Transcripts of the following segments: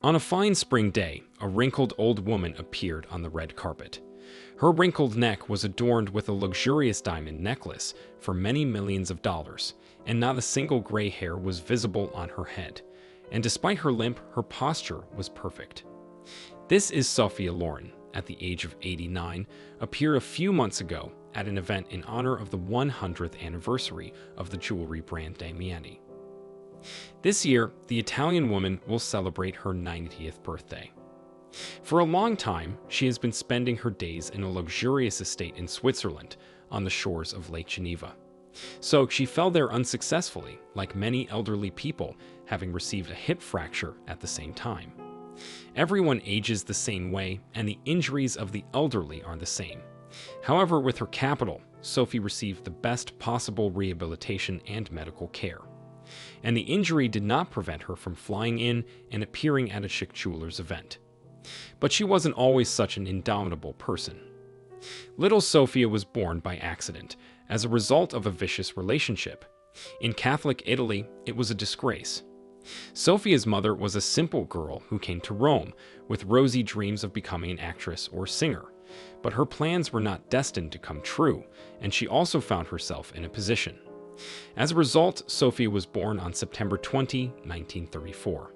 On a fine spring day, a wrinkled old woman appeared on the red carpet. Her wrinkled neck was adorned with a luxurious diamond necklace for many millions of dollars, and not a single gray hair was visible on her head. And despite her limp, her posture was perfect. This is Sophia Loren, at the age of 89, appeared a few months ago at an event in honor of the 100th anniversary of the jewelry brand Damiani. This year, the Italian woman will celebrate her 90th birthday. For a long time, she has been spending her days in a luxurious estate in Switzerland on the shores of Lake Geneva. So she fell there unsuccessfully, like many elderly people, having received a hip fracture at the same time. Everyone ages the same way, and the injuries of the elderly are the same. However, with her capital, Sophie received the best possible rehabilitation and medical care. And the injury did not prevent her from flying in and appearing at a chic jeweler's event. But she wasn't always such an indomitable person. Little Sophia was born by accident, as a result of a vicious relationship. In Catholic Italy, it was a disgrace. Sophia's mother was a simple girl who came to Rome with rosy dreams of becoming an actress or singer. But her plans were not destined to come true, and she also found herself in a position. As a result, Sophia was born on September 20, 1934.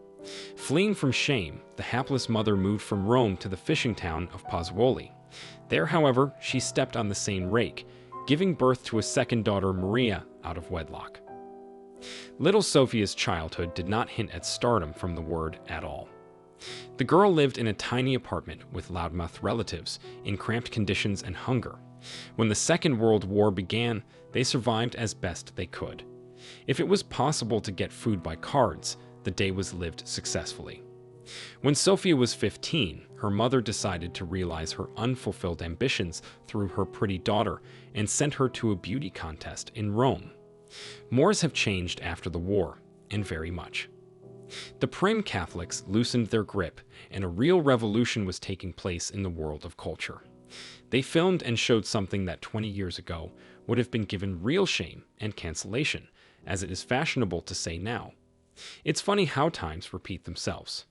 Fleeing from shame, the hapless mother moved from Rome to the fishing town of Pozzuoli. There, however, she stepped on the same rake, giving birth to a second daughter, Maria, out of wedlock. Little Sophia's childhood did not hint at stardom from the word at all. The girl lived in a tiny apartment with loudmouth relatives, in cramped conditions and hunger. When the Second World War began, they survived as best they could. If it was possible to get food by cards, the day was lived successfully. When Sophia was 15, her mother decided to realize her unfulfilled ambitions through her pretty daughter and sent her to a beauty contest in Rome. Mores have changed after the war, and very much. The prim Catholics loosened their grip, and a real revolution was taking place in the world of culture. They filmed and showed something that 20 years ago would have been given real shame and cancellation, as it is fashionable to say now. It's funny how times repeat themselves.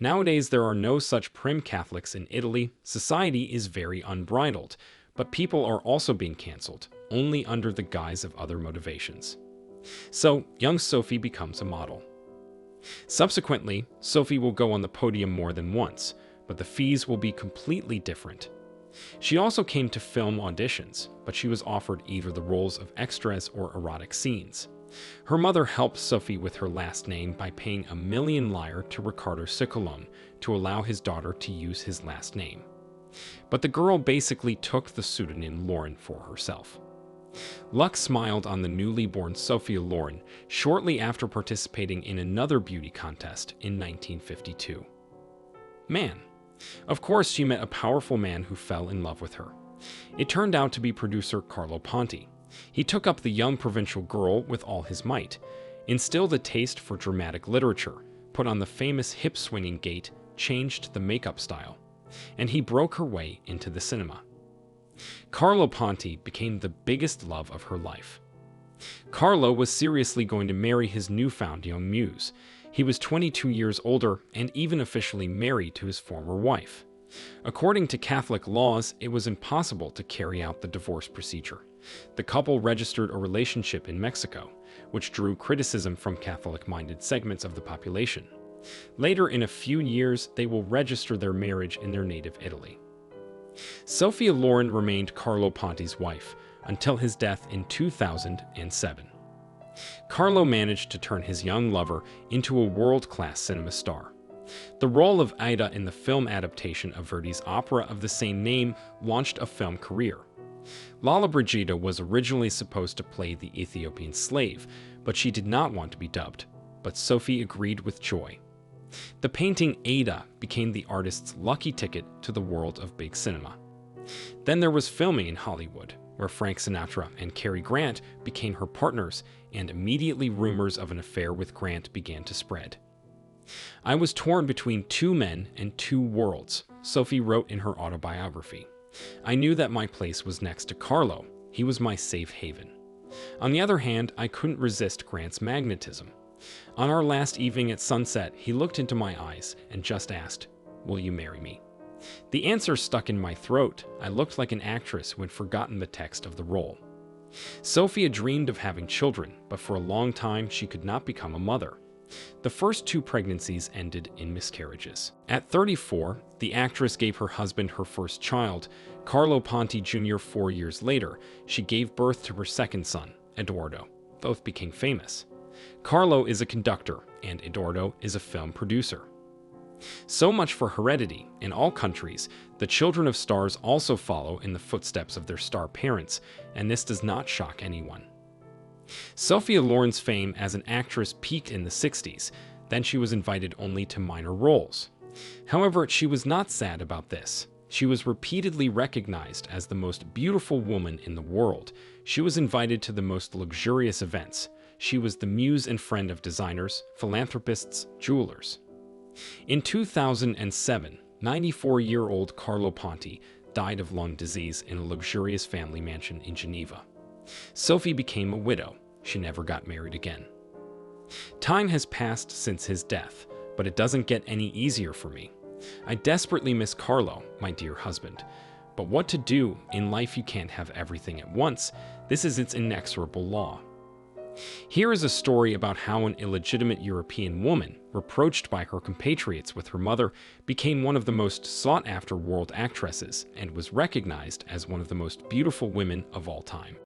Nowadays, there are no such prim Catholics in Italy. Society is very unbridled, but people are also being cancelled, only under the guise of other motivations. So, young Sophie becomes a model. Subsequently, Sophie will go on the podium more than once, but the fees will be completely different. She also came to film auditions, but she was offered either the roles of extras or erotic scenes. Her mother helped Sophie with her last name by paying $1 million lire to Riccardo Ciccolone to allow his daughter to use his last name. But the girl basically took the pseudonym Loren for herself. Luck smiled on the newly born Sophia Loren shortly after participating in another beauty contest in 1952. Man. Of course, she met a powerful man who fell in love with her. It turned out to be producer Carlo Ponti. He took up the young provincial girl with all his might, instilled a taste for dramatic literature, put on the famous hip-swinging gait, changed the makeup style, and he broke her way into the cinema. Carlo Ponti became the biggest love of her life. Carlo was seriously going to marry his newfound young muse. He was 22 years older and even officially married to his former wife. According to Catholic laws, it was impossible to carry out the divorce procedure. The couple registered a relationship in Mexico, which drew criticism from Catholic-minded segments of the population. Later, in a few years, they will register their marriage in their native Italy. Sophia Loren remained Carlo Ponti's wife until his death in 2007. Carlo managed to turn his young lover into a world-class cinema star. The role of Ida in the film adaptation of Verdi's opera of the same name launched a film career. Lalla Brigida was originally supposed to play the Ethiopian slave, but she did not want to be dubbed, but Sophie agreed with joy. The painting Ada became the artist's lucky ticket to the world of big cinema. Then there was filming in Hollywood, where Frank Sinatra and Cary Grant became her partners, and immediately rumors of an affair with Grant began to spread. "I was torn between two men and two worlds," Sophie wrote in her autobiography. "I knew that my place was next to Carlo. He was my safe haven. On the other hand, I couldn't resist Grant's magnetism. On our last evening at sunset, he looked into my eyes and just asked, "Will you marry me?" The answer stuck in my throat. I looked like an actress who had forgotten the text of the role. Sophia dreamed of having children, but for a long time she could not become a mother. The first 2 pregnancies ended in miscarriages. At 34, the actress gave her husband her first child, Carlo Ponti Jr. 4 years later, she gave birth to her second son, Edoardo. Both became famous. Carlo is a conductor, and Edoardo is a film producer. So much for heredity. In all countries, the children of stars also follow in the footsteps of their star parents, and this does not shock anyone. Sophia Loren's fame as an actress peaked in the 60s, then she was invited only to minor roles. However, she was not sad about this. She was repeatedly recognized as the most beautiful woman in the world. She was invited to the most luxurious events. She was the muse and friend of designers, philanthropists, jewelers. In 2007, 94-year-old Carlo Ponti died of lung disease in a luxurious family mansion in Geneva. Sophie became a widow. She never got married again. Time has passed since his death, but it doesn't get any easier for me. I desperately miss Carlo, my dear husband. But what to do? In life you can't have everything at once. This is its inexorable law. Here is a story about how an illegitimate European woman, reproached by her compatriots with her mother, became one of the most sought-after world actresses and was recognized as one of the most beautiful women of all time.